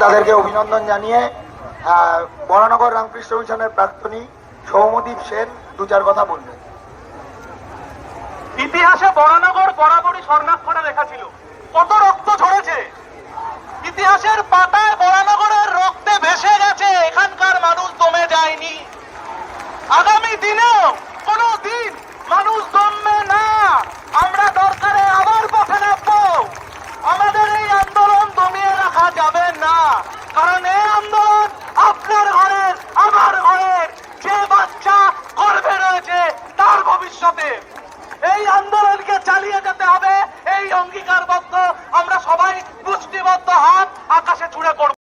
তাদেরকে অভিনন্দন জানিয়ে বরানগর রামকৃষ্ণ মিশনের প্রাক্তনী সৌমদীপ সেন দু চার কথা বলবেন। ইতিহাসে বরানগর বরাবরই স্বর্ণাক্ষরে লেখা ছিল। কত রক্ত ঝরেছে, ইতিহাসের পাতায় বরানগরের রক্তে ভেসে গেছে, এখানকার মানুষ দমে যায়নি। আগামী দিনেও কোনো দিন মানুষ দমবে না। আমরা দরকারে আবার পথে নামবো। আমাদের এই আন্দোলন দমিয়ে রাখা যাবে না, কারণ এই আন্দোলন আপনার ঘরের, আমার ঘরের যে বাচ্চা গর্ভে রয়েছে তার ভবিষ্যতে। এই আন্দোলনকে চালিয়ে যেতে হবে, এই অঙ্গীকারবদ্ধ আমরা সবাই মুষ্টিবদ্ধ হাত আকাশে ছুড়ে করব।